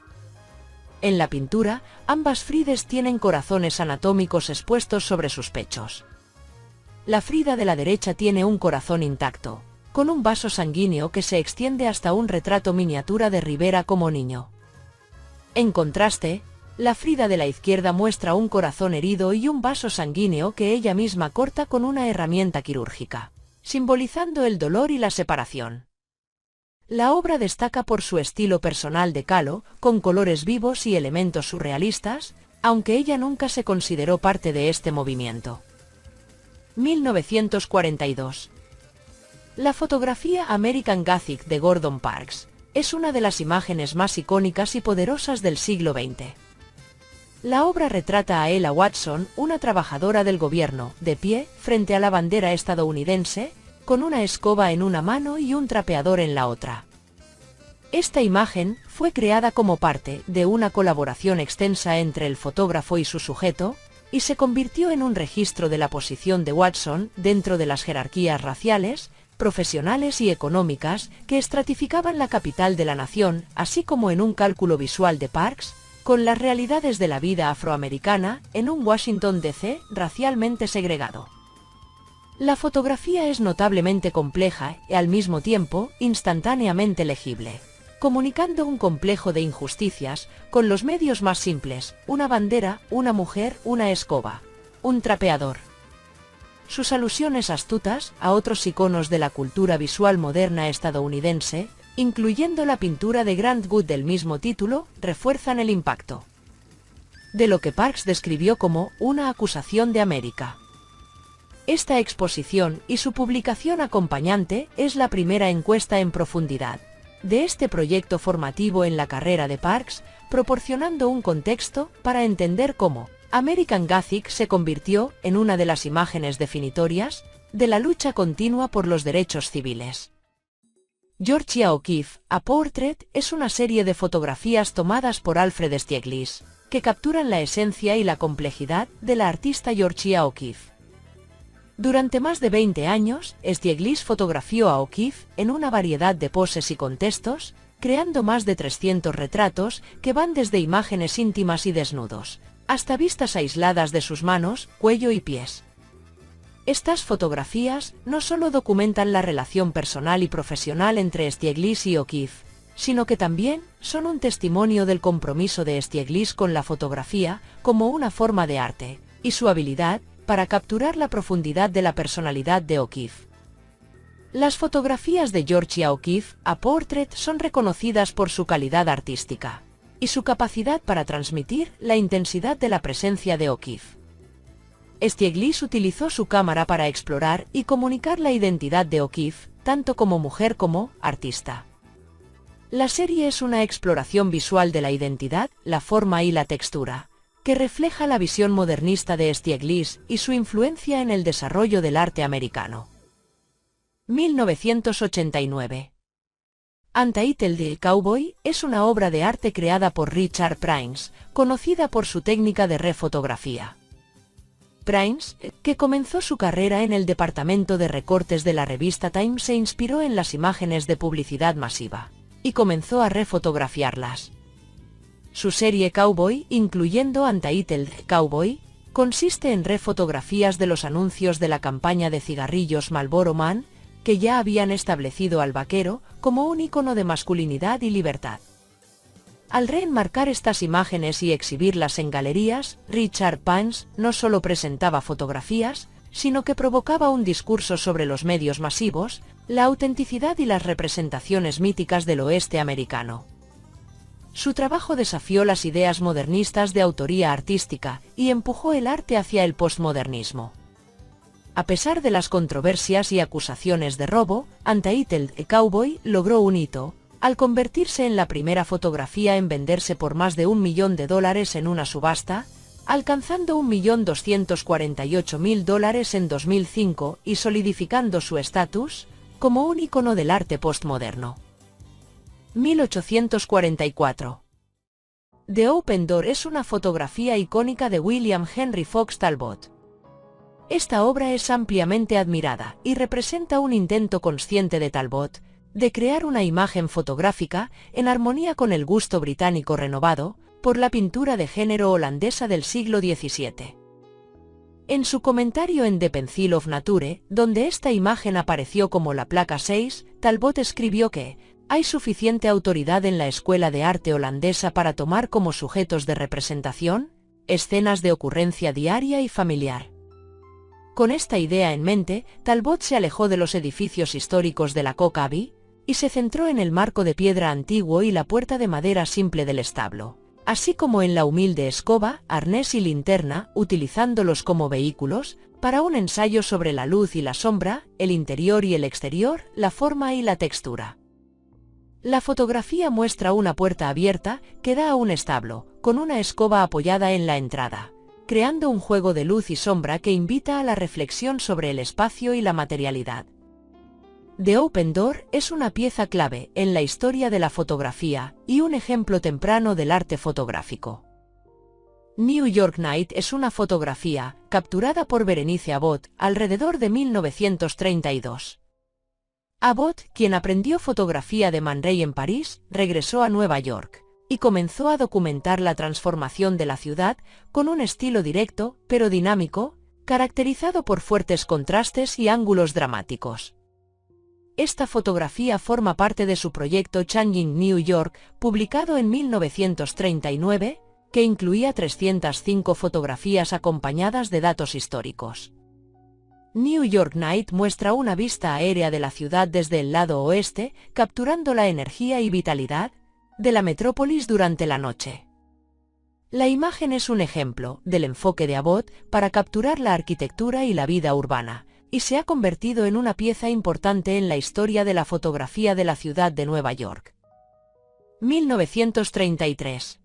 En la pintura, ambas Frides tienen corazones anatómicos expuestos sobre sus pechos. La Frida de la derecha tiene un corazón intacto, con un vaso sanguíneo que se extiende hasta un retrato miniatura de Rivera como niño. En contraste, la Frida de la izquierda muestra un corazón herido y un vaso sanguíneo que ella misma corta con una herramienta quirúrgica, simbolizando el dolor y la separación. La obra destaca por su estilo personal de Kahlo, con colores vivos y elementos surrealistas, aunque ella nunca se consideró parte de este movimiento. 1942. La fotografía American Gothic de Gordon Parks es una de las imágenes más icónicas y poderosas del siglo XX. La obra retrata a Ella Watson, una trabajadora del gobierno, de pie, frente a la bandera estadounidense, con una escoba en una mano y un trapeador en la otra. Esta imagen fue creada como parte de una colaboración extensa entre el fotógrafo y su sujeto, y se convirtió en un registro de la posición de Watson dentro de las jerarquías raciales, profesionales y económicas que estratificaban la capital de la nación, así como en un cálculo visual de Parks, con las realidades de la vida afroamericana en un Washington D.C. racialmente segregado. La fotografía es notablemente compleja y al mismo tiempo instantáneamente legible, comunicando un complejo de injusticias con los medios más simples: una bandera, una mujer, una escoba, un trapeador. Sus alusiones astutas a otros iconos de la cultura visual moderna estadounidense, incluyendo la pintura de Grant Wood del mismo título, refuerzan el impacto de lo que Parks describió como una acusación de América. Esta exposición y su publicación acompañante es la primera encuesta en profundidad de este proyecto formativo en la carrera de Parks, proporcionando un contexto para entender cómo American Gothic se convirtió en una de las imágenes definitorias de la lucha continua por los derechos civiles. Georgia O'Keeffe, A Portrait, es una serie de fotografías tomadas por Alfred Stieglitz, que capturan la esencia y la complejidad de la artista Georgia O'Keeffe. Durante más de 20 años, Stieglitz fotografió a O'Keeffe en una variedad de poses y contextos, creando más de 300 retratos que van desde imágenes íntimas y desnudos, hasta vistas aisladas de sus manos, cuello y pies. Estas fotografías no solo documentan la relación personal y profesional entre Stieglitz y O'Keeffe, sino que también son un testimonio del compromiso de Stieglitz con la fotografía como una forma de arte, y su habilidad para capturar la profundidad de la personalidad de O'Keeffe. Las fotografías de Georgia O'Keeffe, A Portrait, son reconocidas por su calidad artística y su capacidad para transmitir la intensidad de la presencia de O'Keeffe. Stieglitz utilizó su cámara para explorar y comunicar la identidad de O'Keeffe, tanto como mujer como artista. La serie es una exploración visual de la identidad, la forma y la textura, que refleja la visión modernista de Stieglitz y su influencia en el desarrollo del arte americano. 1989. Untitled Cowboy es una obra de arte creada por Richard Prince, conocida por su técnica de refotografía. Prince, que comenzó su carrera en el departamento de recortes de la revista Time, se inspiró en las imágenes de publicidad masiva y comenzó a refotografiarlas. Su serie Cowboy, incluyendo Untitled Cowboy, consiste en refotografías de los anuncios de la campaña de cigarrillos Marlboro Man, que ya habían establecido al vaquero como un ícono de masculinidad y libertad. Al reenmarcar estas imágenes y exhibirlas en galerías, Richard Pines no solo presentaba fotografías, sino que provocaba un discurso sobre los medios masivos, la autenticidad y las representaciones míticas del oeste americano. Su trabajo desafió las ideas modernistas de autoría artística y empujó el arte hacia el postmodernismo. A pesar de las controversias y acusaciones de robo, Untitled Cowboy logró un hito, al convertirse en la primera fotografía en venderse por más de $1 millón en una subasta, alcanzando $1.248.000 en 2005 y solidificando su estatus como un ícono del arte postmoderno. 1844. The Open Door es una fotografía icónica de William Henry Fox Talbot. Esta obra es ampliamente admirada y representa un intento consciente de Talbot de crear una imagen fotográfica en armonía con el gusto británico renovado por la pintura de género holandesa del siglo XVII. En su comentario en The Pencil of Nature, donde esta imagen apareció como la placa 6, Talbot escribió que hay suficiente autoridad en la escuela de arte holandesa para tomar como sujetos de representación escenas de ocurrencia diaria y familiar. Con esta idea en mente, Talbot se alejó de los edificios históricos de la Cock Abbey y se centró en el marco de piedra antiguo y la puerta de madera simple del establo, así como en la humilde escoba, arnés y linterna, utilizándolos como vehículos para un ensayo sobre la luz y la sombra, el interior y el exterior, la forma y la textura. La fotografía muestra una puerta abierta que da a un establo, con una escoba apoyada en la entrada, creando un juego de luz y sombra que invita a la reflexión sobre el espacio y la materialidad. The Open Door es una pieza clave en la historia de la fotografía y un ejemplo temprano del arte fotográfico. New York Night es una fotografía capturada por Berenice Abbott alrededor de 1932. Abbott, quien aprendió fotografía de Man Ray en París, regresó a Nueva York y comenzó a documentar la transformación de la ciudad con un estilo directo, pero dinámico, caracterizado por fuertes contrastes y ángulos dramáticos. Esta fotografía forma parte de su proyecto Changing New York, publicado en 1939, que incluía 305 fotografías acompañadas de datos históricos. New York Night muestra una vista aérea de la ciudad desde el lado oeste, capturando la energía y vitalidad de la metrópolis durante la noche. La imagen es un ejemplo del enfoque de Abbott para capturar la arquitectura y la vida urbana, y se ha convertido en una pieza importante en la historia de la fotografía de la ciudad de Nueva York. 1933.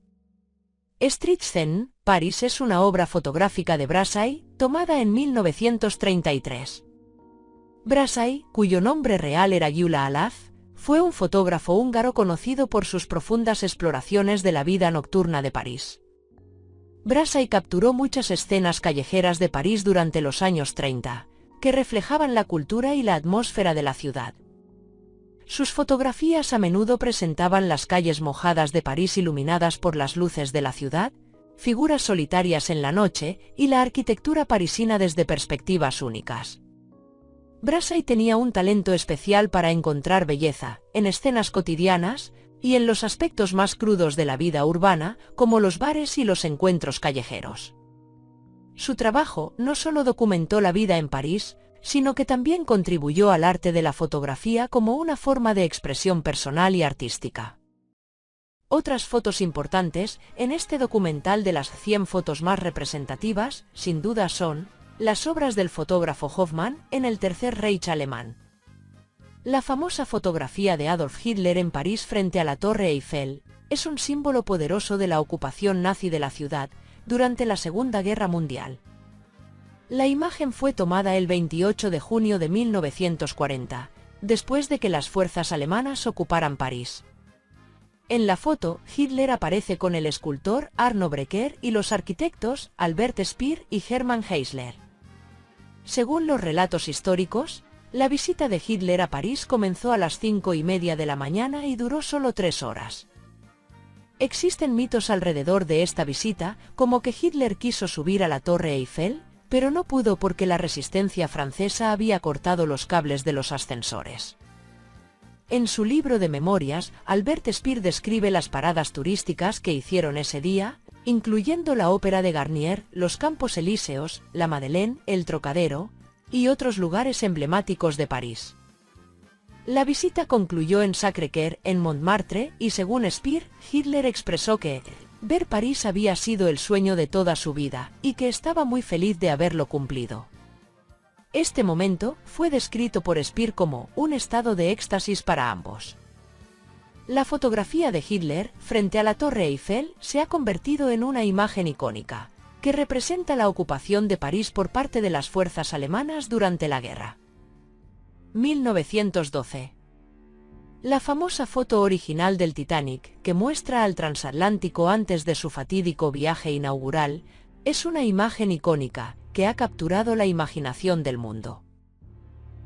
Street Scene, París es una obra fotográfica de Brassai, tomada en 1933. Brassai, cuyo nombre real era Gyula Alaz, fue un fotógrafo húngaro conocido por sus profundas exploraciones de la vida nocturna de París. Brassai capturó muchas escenas callejeras de París durante los años 30, que reflejaban la cultura y la atmósfera de la ciudad. Sus fotografías a menudo presentaban las calles mojadas de París iluminadas por las luces de la ciudad, figuras solitarias en la noche y la arquitectura parisina desde perspectivas únicas. Brassai tenía un talento especial para encontrar belleza en escenas cotidianas y en los aspectos más crudos de la vida urbana, como los bares y los encuentros callejeros. Su trabajo no solo documentó la vida en París, sino que también contribuyó al arte de la fotografía como una forma de expresión personal y artística. Otras fotos importantes en este documental de las 100 fotos más representativas, sin duda son las obras del fotógrafo Hoffmann en el Tercer Reich alemán. La famosa fotografía de Adolf Hitler en París frente a la Torre Eiffel es un símbolo poderoso de la ocupación nazi de la ciudad durante la Segunda Guerra Mundial. La imagen fue tomada el 28 de junio de 1940, después de que las fuerzas alemanas ocuparan París. En la foto, Hitler aparece con el escultor Arno Breker y los arquitectos Albert Speer y Hermann Heisler. Según los relatos históricos, la visita de Hitler a París comenzó a las 5:30 de la mañana y duró solo 3 horas. Existen mitos alrededor de esta visita, como que Hitler quiso subir a la Torre Eiffel, pero no pudo porque la resistencia francesa había cortado los cables de los ascensores. En su libro de memorias, Albert Speer describe las paradas turísticas que hicieron ese día, incluyendo la Ópera de Garnier, los Campos Elíseos, la Madeleine, el Trocadero, y otros lugares emblemáticos de París. La visita concluyó en Sacré-Cœur, en Montmartre, y según Speer, Hitler expresó que ver París había sido el sueño de toda su vida, y que estaba muy feliz de haberlo cumplido. Este momento fue descrito por Speer como un estado de éxtasis para ambos. La fotografía de Hitler frente a la Torre Eiffel se ha convertido en una imagen icónica, que representa la ocupación de París por parte de las fuerzas alemanas durante la guerra. 1912. La famosa foto original del Titanic, que muestra al transatlántico antes de su fatídico viaje inaugural, es una imagen icónica, que ha capturado la imaginación del mundo.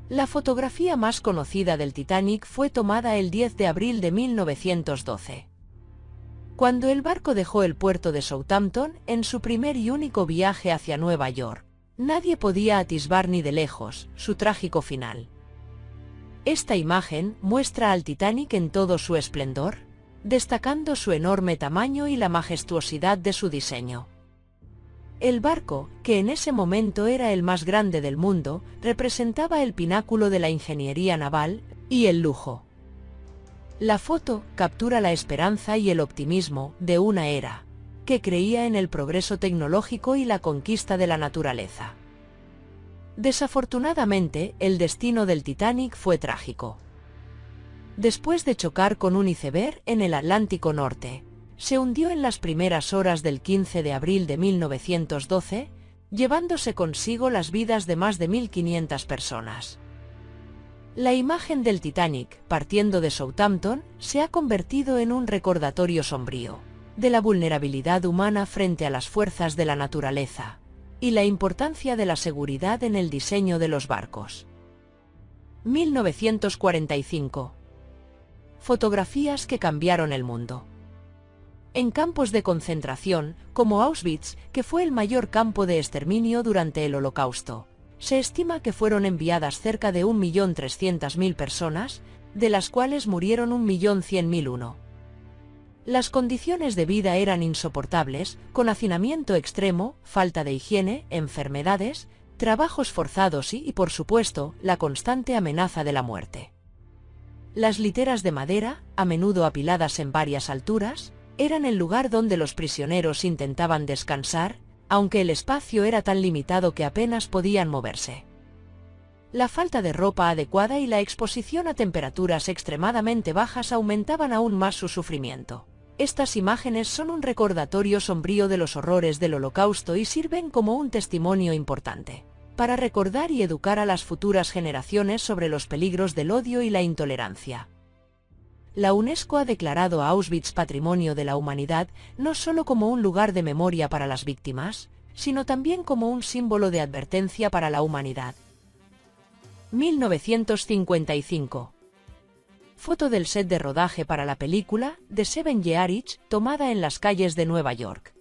La fotografía más conocida del Titanic fue tomada el 10 de abril de 1912. Cuando el barco dejó el puerto de Southampton en su primer y único viaje hacia Nueva York, nadie podía atisbar ni de lejos su trágico final. Esta imagen muestra al Titanic en todo su esplendor, destacando su enorme tamaño y la majestuosidad de su diseño. El barco, que en ese momento era el más grande del mundo, representaba el pináculo de la ingeniería naval y el lujo. La foto captura la esperanza y el optimismo de una era que creía en el progreso tecnológico y la conquista de la naturaleza. Desafortunadamente, el destino del Titanic fue trágico. Después de chocar con un iceberg en el Atlántico Norte, se hundió en las primeras horas del 15 de abril de 1912, llevándose consigo las vidas de más de 1.500 personas. La imagen del Titanic, partiendo de Southampton, se ha convertido en un recordatorio sombrío de la vulnerabilidad humana frente a las fuerzas de la naturaleza y la importancia de la seguridad en el diseño de los barcos. 1945. Fotografías que cambiaron el mundo. En campos de concentración, como Auschwitz, que fue el mayor campo de exterminio durante el Holocausto, se estima que fueron enviadas cerca de 1.300.000 personas, de las cuales murieron 1.100.001. Las condiciones de vida eran insoportables, con hacinamiento extremo, falta de higiene, enfermedades, trabajos forzados y, por supuesto, la constante amenaza de la muerte. Las literas de madera, a menudo apiladas en varias alturas, eran el lugar donde los prisioneros intentaban descansar, aunque el espacio era tan limitado que apenas podían moverse. La falta de ropa adecuada y la exposición a temperaturas extremadamente bajas aumentaban aún más su sufrimiento. Estas imágenes son un recordatorio sombrío de los horrores del Holocausto y sirven como un testimonio importante para recordar y educar a las futuras generaciones sobre los peligros del odio y la intolerancia. La UNESCO ha declarado a Auschwitz Patrimonio de la Humanidad no solo como un lugar de memoria para las víctimas, sino también como un símbolo de advertencia para la humanidad. 1955. Foto del set de rodaje para la película The Seven Year Itch, tomada en las calles de Nueva York.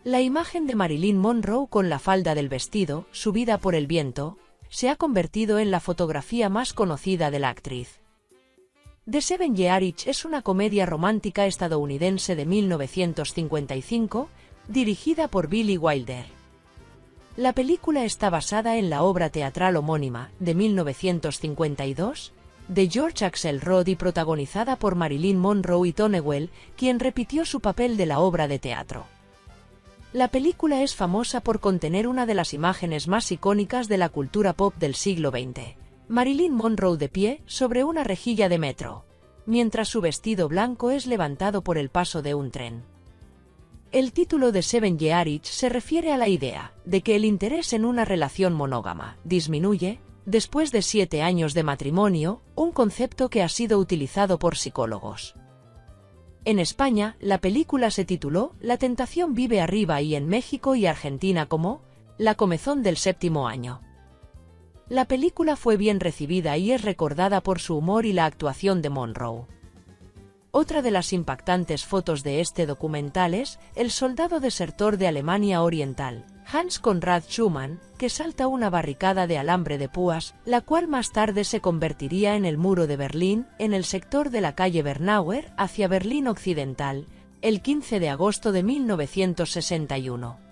La imagen de Marilyn Monroe con la falda del vestido, subida por el viento, se ha convertido en la fotografía más conocida de la actriz. The Seven Year Itch es una comedia romántica estadounidense de 1955, dirigida por Billy Wilder. La película está basada en la obra teatral homónima, de 1952, de George Axelrod y protagonizada por Marilyn Monroe y Tony Well, quien repitió su papel de la obra de teatro. La película es famosa por contener una de las imágenes más icónicas de la cultura pop del siglo XX. Marilyn Monroe de pie sobre una rejilla de metro, mientras su vestido blanco es levantado por el paso de un tren. El título de Seven Year Itch se refiere a la idea de que el interés en una relación monógama disminuye después de 7 años de matrimonio, un concepto que ha sido utilizado por psicólogos. En España, la película se tituló La tentación vive arriba y en México y Argentina como La comezón del séptimo año. La película fue bien recibida y es recordada por su humor y la actuación de Monroe. Otra de las impactantes fotos de este documental es el soldado desertor de Alemania Oriental, Hans Conrad Schumann, que salta una barricada de alambre de púas, la cual más tarde se convertiría en el muro de Berlín, en el sector de la calle Bernauer, hacia Berlín Occidental, el 15 de agosto de 1961.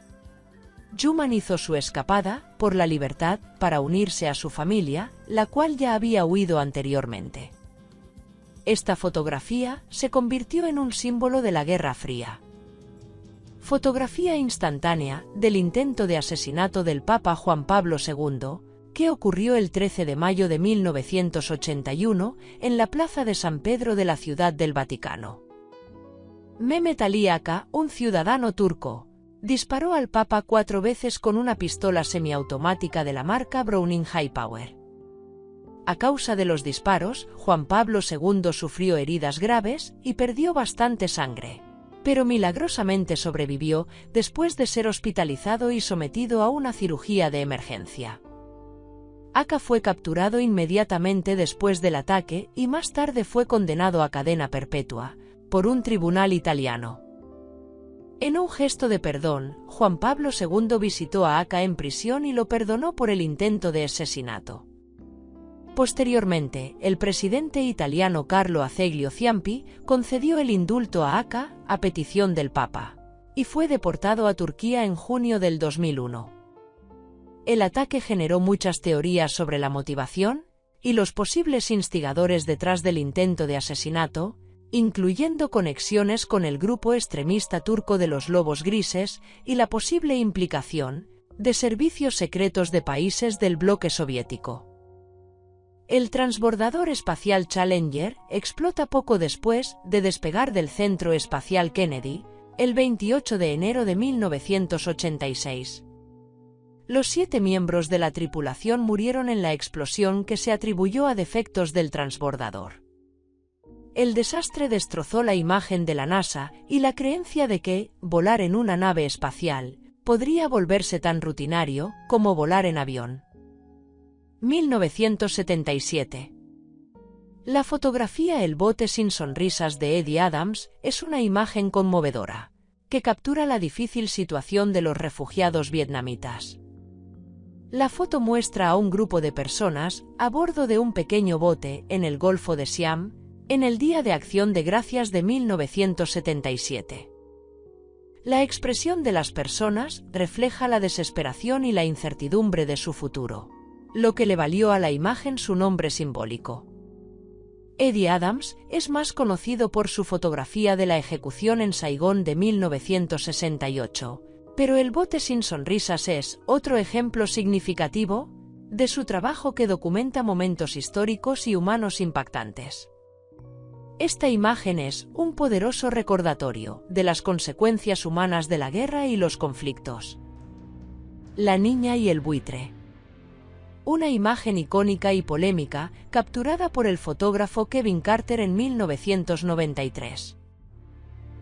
Schumann hizo su escapada, por la libertad, para unirse a su familia, la cual ya había huido anteriormente. Esta fotografía se convirtió en un símbolo de la Guerra Fría. Fotografía instantánea del intento de asesinato del Papa Juan Pablo II, que ocurrió el 13 de mayo de 1981 en la plaza de San Pedro de la Ciudad del Vaticano. Mehmet Ali Aka, un ciudadano turco, disparó al Papa 4 veces con una pistola semiautomática de la marca Browning High Power. A causa de los disparos, Juan Pablo II sufrió heridas graves y perdió bastante sangre, pero milagrosamente sobrevivió después de ser hospitalizado y sometido a una cirugía de emergencia. Aka fue capturado inmediatamente después del ataque y más tarde fue condenado a cadena perpetua por un tribunal italiano. En un gesto de perdón, Juan Pablo II visitó a Aka en prisión y lo perdonó por el intento de asesinato. Posteriormente, el presidente italiano Carlo Azeglio Ciampi concedió el indulto a Aka, a petición del Papa, y fue deportado a Turquía en junio del 2001. El ataque generó muchas teorías sobre la motivación y los posibles instigadores detrás del intento de asesinato, incluyendo conexiones con el grupo extremista turco de los Lobos Grises y la posible implicación de servicios secretos de países del bloque soviético. El transbordador espacial Challenger explota poco después de despegar del Centro Espacial Kennedy, el 28 de enero de 1986. Los 7 miembros de la tripulación murieron en la explosión que se atribuyó a defectos del transbordador. El desastre destrozó la imagen de la NASA y la creencia de que volar en una nave espacial podría volverse tan rutinario como volar en avión. 1977. La fotografía El bote sin sonrisas de Eddie Adams es una imagen conmovedora, que captura la difícil situación de los refugiados vietnamitas. La foto muestra a un grupo de personas a bordo de un pequeño bote en el Golfo de Siam, en el Día de Acción de Gracias de 1977. La expresión de las personas refleja la desesperación y la incertidumbre de su futuro, lo que le valió a la imagen su nombre simbólico. Eddie Adams es más conocido por su fotografía de la ejecución en Saigón de 1968, pero El bote sin sonrisas es otro ejemplo significativo de su trabajo que documenta momentos históricos y humanos impactantes. Esta imagen es un poderoso recordatorio de las consecuencias humanas de la guerra y los conflictos. La niña y el buitre. Una imagen icónica y polémica, capturada por el fotógrafo Kevin Carter en 1993.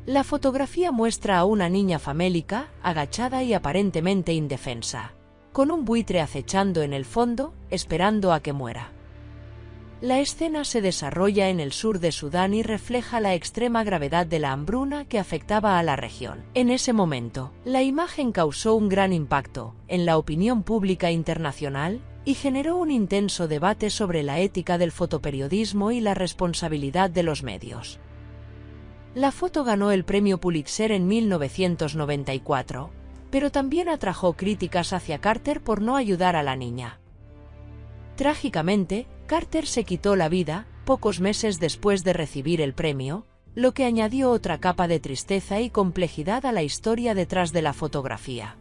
La fotografía muestra a una niña famélica, agachada y aparentemente indefensa, con un buitre acechando en el fondo, esperando a que muera. La escena se desarrolla en el sur de Sudán y refleja la extrema gravedad de la hambruna que afectaba a la región. En ese momento, la imagen causó un gran impacto en la opinión pública internacional y generó un intenso debate sobre la ética del fotoperiodismo y la responsabilidad de los medios. La foto ganó el premio Pulitzer en 1994, pero también atrajo críticas hacia Carter por no ayudar a la niña. Trágicamente, Carter se quitó la vida pocos meses después de recibir el premio, lo que añadió otra capa de tristeza y complejidad a la historia detrás de la fotografía.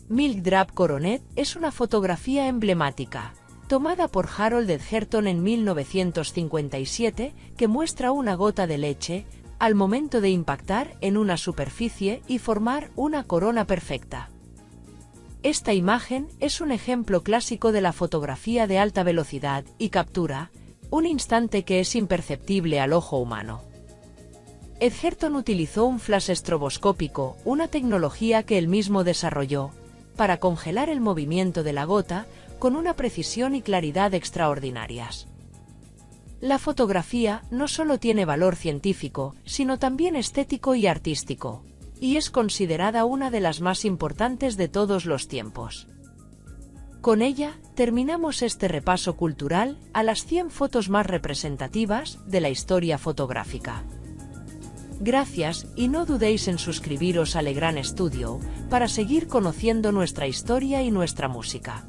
Milk Drop Coronet es una fotografía emblemática, tomada por Harold Edgerton en 1957, que muestra una gota de leche al momento de impactar en una superficie y formar una corona perfecta. Esta imagen es un ejemplo clásico de la fotografía de alta velocidad y captura un instante que es imperceptible al ojo humano. Edgerton utilizó un flash estroboscópico, una tecnología que él mismo desarrolló, para congelar el movimiento de la gota con una precisión y claridad extraordinarias. La fotografía no solo tiene valor científico, sino también estético y artístico, y es considerada una de las más importantes de todos los tiempos. Con ella, terminamos este repaso cultural a las 100 fotos más representativas de la historia fotográfica. Gracias y no dudéis en suscribiros a Legrand Studio para seguir conociendo nuestra historia y nuestra música.